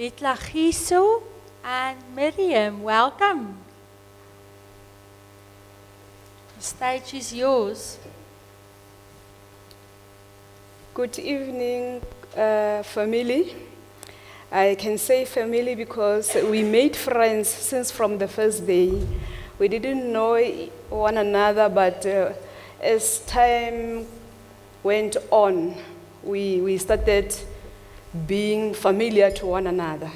Ditlagiso and Mirriam, welcome. The stage is yours. Good evening, family. I can say family because we made friends since from the first day. We didn't know one another, but as time went on, we started being familiar to one another.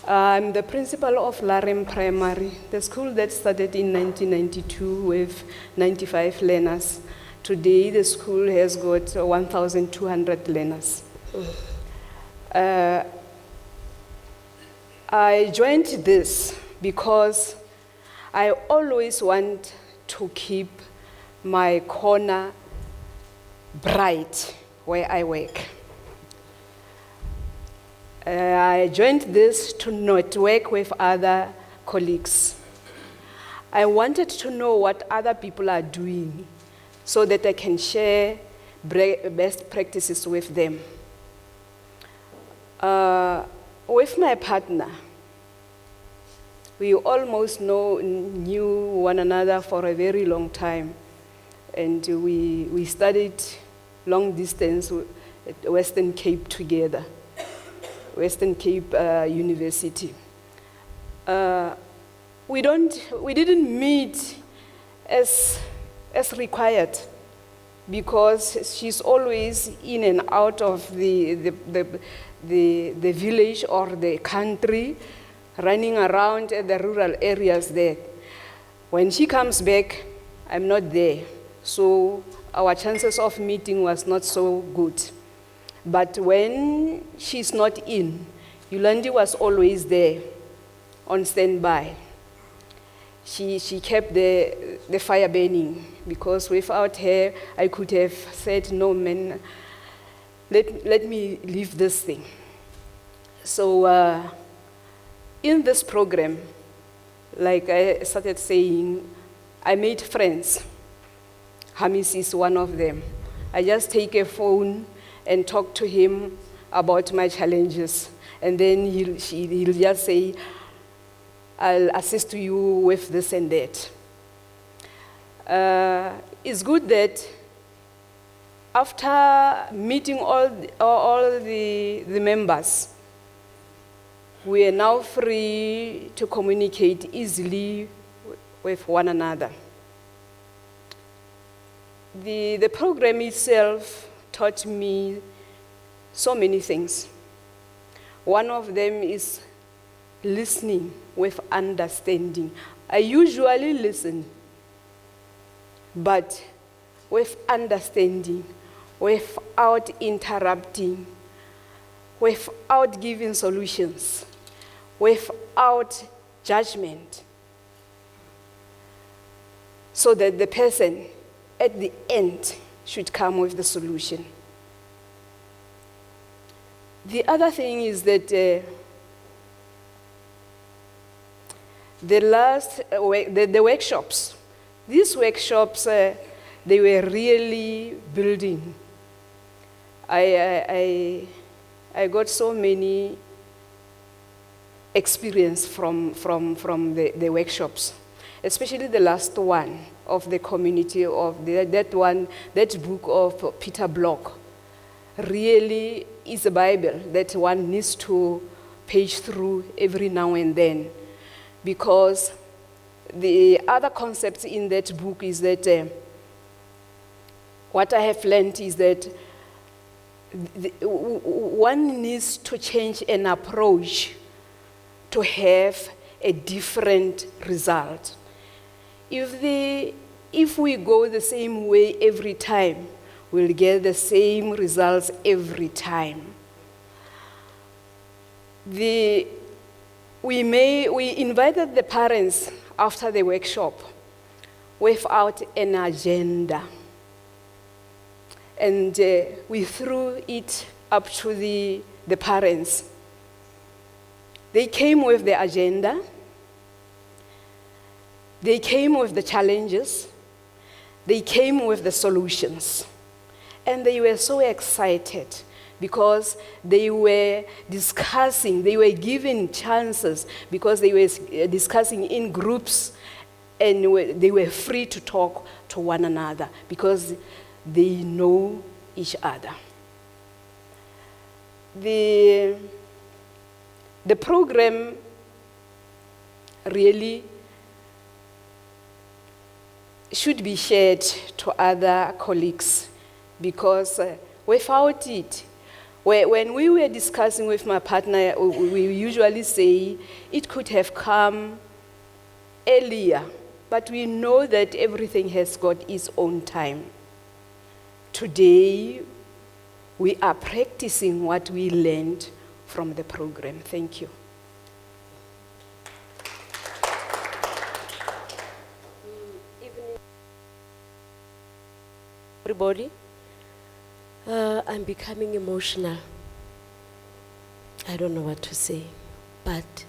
I'm the principal of Mirriam Primary, the school that started in 1992 with 95 learners. Today, the school has got 1,200 learners. I joined this because I always want to keep my corner bright where I work. I joined this to network with other colleagues. I wanted to know what other people are doing so that I can share best practices with them. With my partner, we almost knew one another for a very long time, and we studied long distance at Western Cape together, Western Cape University. We didn't meet as required, because she's always in and out of the village or the country, running around at the rural areas there. When she comes back, I'm not there. So our chances of meeting was not so good. But when she's not in, Yolandi was always there on standby. She kept the fire burning, because without her, I could have said, no, man, let me leave this thing. So in this program, like I started saying, I made friends. Hamis is one of them. I just take a phone and talk to him about my challenges. And then he'll just say, I'll assist you with this and that. It's good that after meeting all the members, we are now free to communicate easily with one another. The program itself taught me so many things. One of them is listening with understanding. I usually listen, but with understanding, without interrupting, without giving solutions, without judgment, so that the person at the end should come with the solution. The other thing is that the workshops, these workshops, they were really building. I got so many experience from the workshops, especially the last one of the community of that book of Peter Block. Really is a Bible that one needs to page through every now and then, because the other concepts in that book is that what I have learned is that one needs to change an approach to have a different result. If we go the same way every time, we'll get the same results every time. We invited the parents after the workshop without an agenda. And we threw it up to the parents. They came with the agenda. They came with the challenges. They came with the solutions. And they were so excited because they were discussing, they were given chances because they were discussing in groups, and they were free to talk to one another because they know each other. The program really should be shared to other colleagues because without it, when we were discussing with my partner, we usually say it could have come earlier, but we know that everything has got its own time. Today, we are practicing what we learned from the program. Thank you. Everybody, I'm becoming emotional. I don't know what to say, but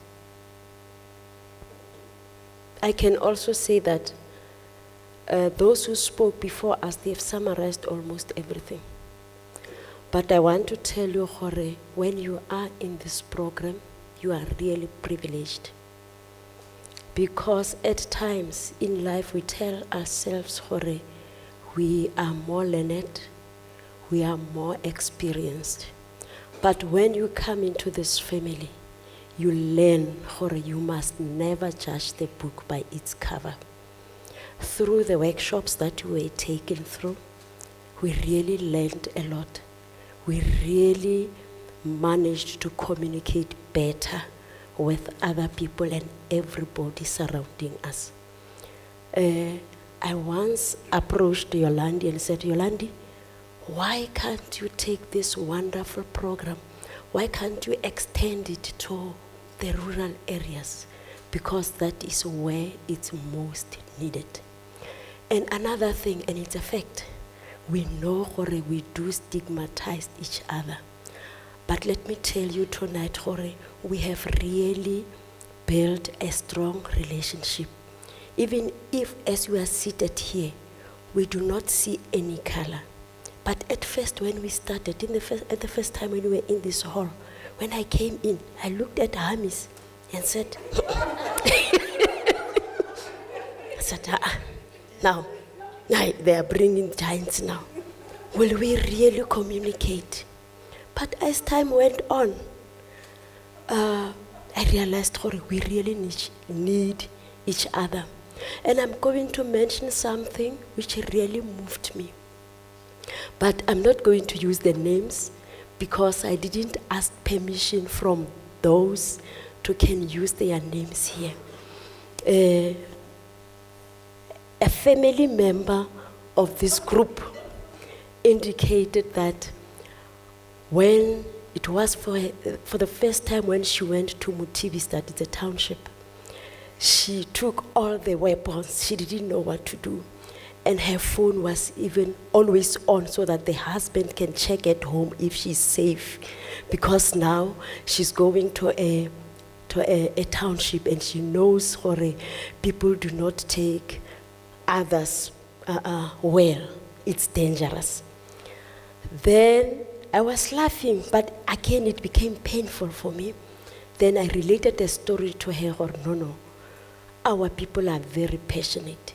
I can also say that those who spoke before us, they've summarized almost everything. But I want to tell you, Jorge, when you are in this program, you are really privileged. Because at times in life we tell ourselves, Jorge, we are more learned, we are more experienced. But when you come into this family, you learn, Jorge, you must never judge the book by its cover. Through the workshops that we were taken through, we really learned a lot. We really managed to communicate better with other people and everybody surrounding us. I once approached Yolandi and said, Yolandi, why can't you take this wonderful program? Why can't you extend it to the rural areas? Because that is where it's most needed. And another thing, and it's a fact, we know Jorge, we do stigmatize each other. But let me tell you tonight, Jorge, we have really built a strong relationship. Even if, as we are seated here, we do not see any color. But at first, when we started, at the first time when we were in this hall, when I came in, I looked at Hamis and said, I said, now they are bringing giants now. Will we really communicate? But as time went on, I realized, we really need each other. And I'm going to mention something which really moved me. But I'm not going to use the names because I didn't ask permission from those to can use their names here. A family member of this group indicated that when it was for the first time when she went to Mutivis, that is a township, she took all the weapons. She didn't know what to do. And her phone was even always on so that the husband can check at home if she's safe. Because now she's going to a township and she knows, people do not take others well. It's dangerous. Then I was laughing, but again it became painful for me. Then I related the story to her, no, our people are very passionate.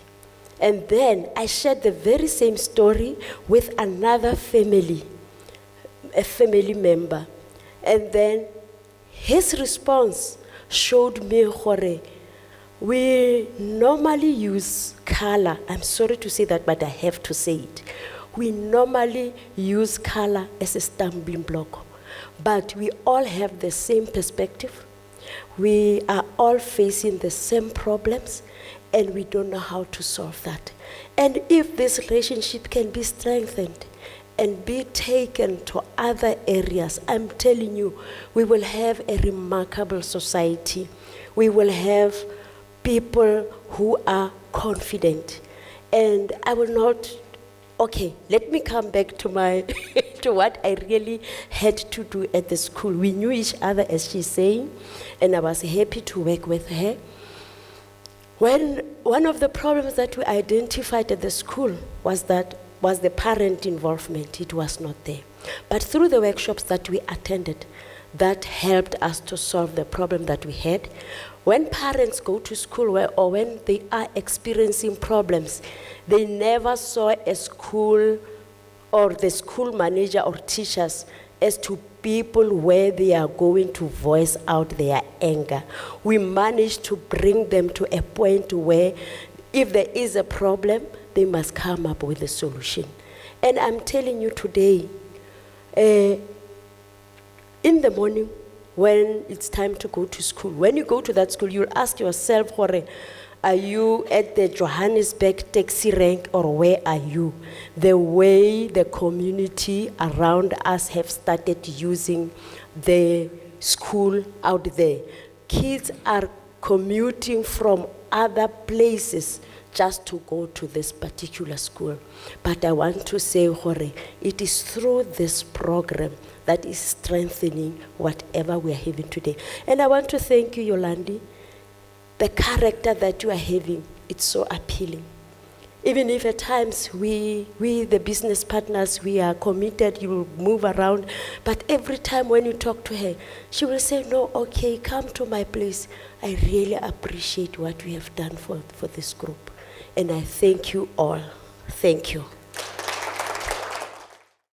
And then I shared the very same story with another family, a family member. And then his response showed me, we normally use color. I'm sorry to say that, but I have to say it. We normally use color as a stumbling block, but we all have the same perspective. We are all facing the same problems, and we don't know how to solve that. And if this relationship can be strengthened and be taken to other areas, I'm telling you, we will have a remarkable society. We will have people who are confident. And I will not, okay, let me come back to my to what I really had to do at the school. We knew each other, as she's saying, and I was happy to work with her. When one of the problems that we identified at the school was that was the parent involvement. It was not there. But through the workshops that we attended, that helped us to solve the problem that we had. When parents go to school or when they are experiencing problems, they never saw a school or the school manager or teachers as to people where they are going to voice out their anger. We managed to bring them to a point where if there is a problem, they must come up with a solution. And I'm telling you today, in the morning, when it's time to go to school, when you go to that school, you'll ask yourself, are you at the Johannesburg taxi rank or where are you? The way the community around us have started using the school out there. Kids are commuting from other places just to go to this particular school. But I want to say, it is through this program that is strengthening whatever we are having today. And I want to thank you, Yolandi. The character that you are having, it's so appealing. Even if at times we the business partners, we are committed, you will move around, but every time when you talk to her, she will say, no, okay, come to my place. I really appreciate what we have done for this group. And I thank you all. Thank you.